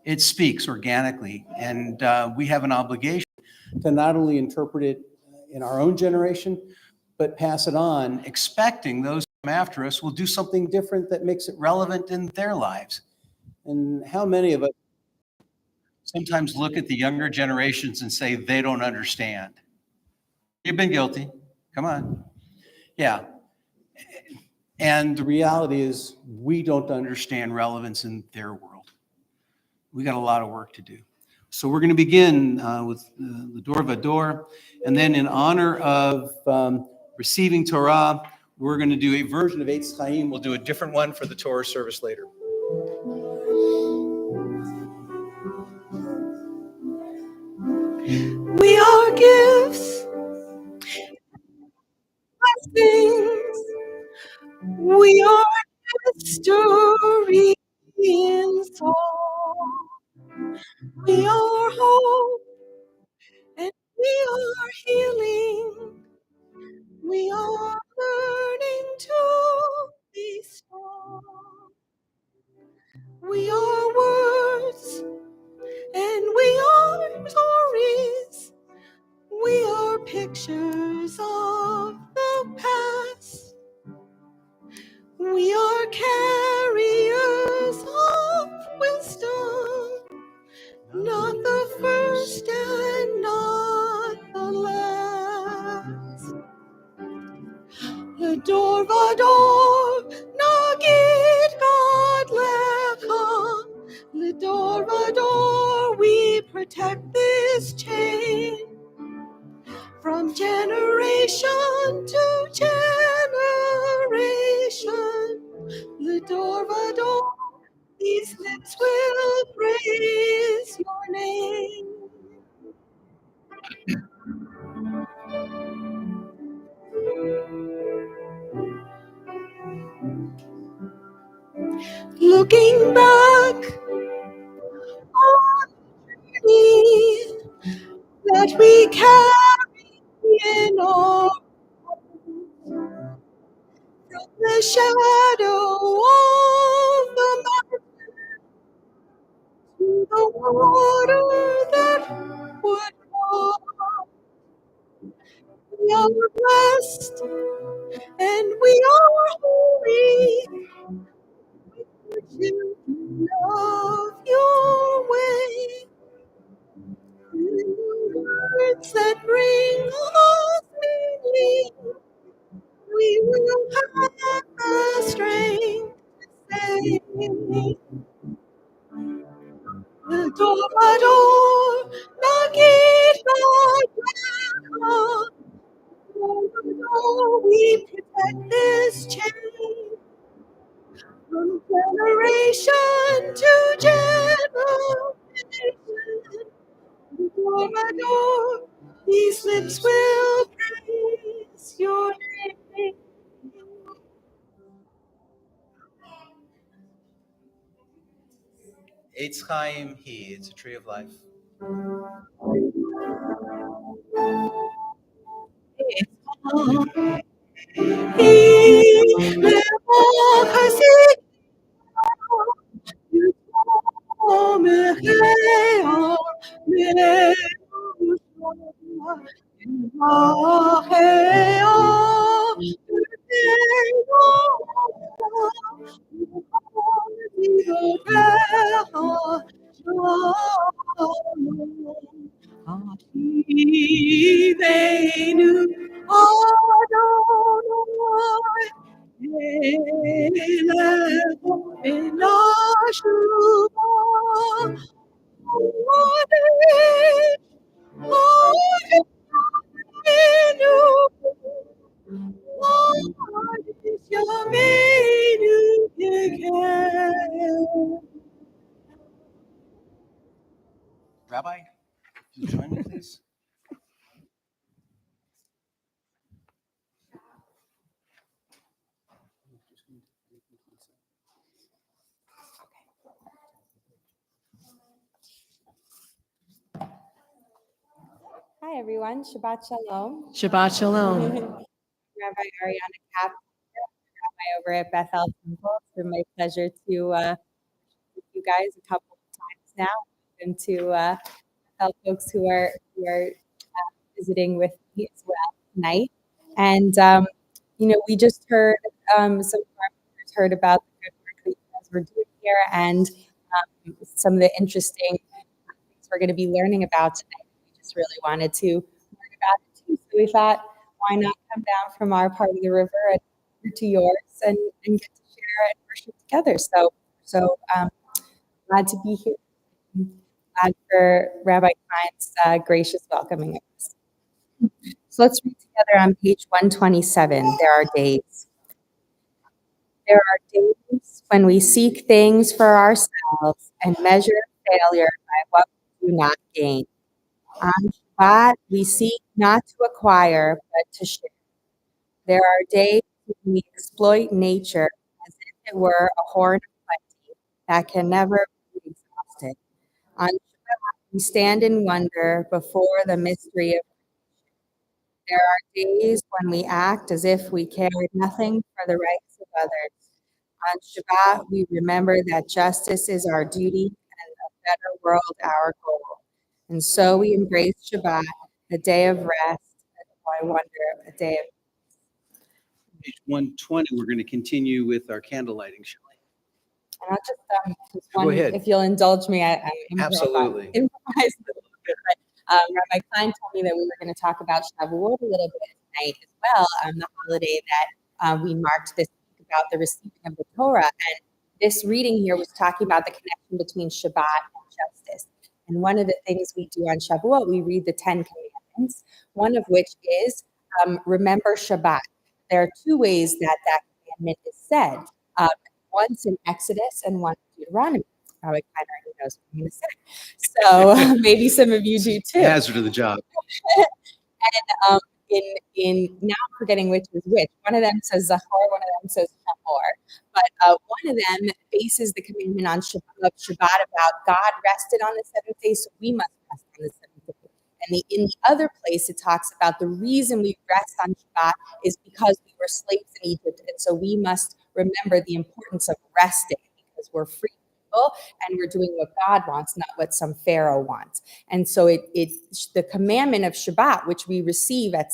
it speaks organically. And we have an obligation to not only interpret it in our own generation, but pass it on, expecting those who come after us will do something different that makes it relevant in their lives. And how many of us sometimes look at the younger generations and say they don't understand? You've been guilty. Come on. Yeah. And the reality is we don't understand relevance in their world. We got a lot of work to do. So we're going to begin with the Dor Vador, and then in honor of receiving Torah, we're going to do a version of Eitz Chaim. We'll do a different one for the Torah service later. We are gifts, blessings. We are history in song. We are hope and we are healing. We are learning to be strong. We are words and we are stories. We are pictures of the past. We are carriers of wisdom, not the first and not the last. Ledor vador, nagid God lecha. Ledor vador, we protect this chain. From generation to generation, Ledor vador, these lips will praise your name. Looking back on the journey that we carry in our hearts, from the shadow of the mountain to the water that would walk. We are blessed and we are holy. Children of your way, words that bring us meaning, we will have the strength to say, Adore, Nagid Vaylecha. We protect this chain. From generation to generation, door by door, these lips will praise your name. Eitz Chaim He, it's a tree of life. Rabbi, you join me, please? Hi, everyone. Shabbat Shalom. Shabbat Shalom. Rabbi Ariana Kapp, Rabbi over at Bethel Temple. It's been my pleasure to with you guys a couple of times now and to tell folks who are visiting with me as well tonight. And we just heard some of our members heard about the good work that you guys were doing here, and some of the interesting things we're going to be learning about tonight. We just really wanted to learn about it too. So we thought, why not come down from our part of the river and to yours and get to share and worship together. So glad to be here. Glad for Rabbi Klein's gracious welcoming of us. So let's read together on page 127. There are days. There are days when we seek things for ourselves and measure failure by what we do not gain. On Shabbat, we seek not to acquire, but to share. There are days when we exploit nature as if it were a hoard of plenty that can never be exhausted. On Shabbat, we stand in wonder before the mystery of. There are days when we act as if we cared nothing for the rights of others. On Shabbat, we remember that justice is our duty and a better world our goal. And so we embrace Shabbat, a day of rest, I wonder, a day of. Page 120, we're going to continue with our candle lighting, shall we? And I'll just Go ahead. if you'll indulge me, I Absolutely. improvise a little bit. But Rabbi Klein told me that we were going to talk about Shavuot a little bit tonight as well, the holiday that we marked this week about the receiving of the Torah. And this reading here was talking about the connection between Shabbat and justice. And one of the things we do on Shavuot, we read the 10 commandments, one of which is remember Shabbat. There are two ways that commandment is said. Once in Exodus and once in Deuteronomy. Rabbi Klein already knows what I'm going to say. So maybe some of you do too. Hazard of the job. And in now I'm forgetting which is which. One of them says Zachor, one of them says Shamor. But one of them bases the commandment on Shabbat about God rested on the seventh day, so we must rest on the seventh day. And in the other place, it talks about the reason we rest on Shabbat is because we were slaves in Egypt, and so we must remember the importance of resting because we're free people and we're doing what God wants, not what some Pharaoh wants. And so the commandment of Shabbat, which we receive at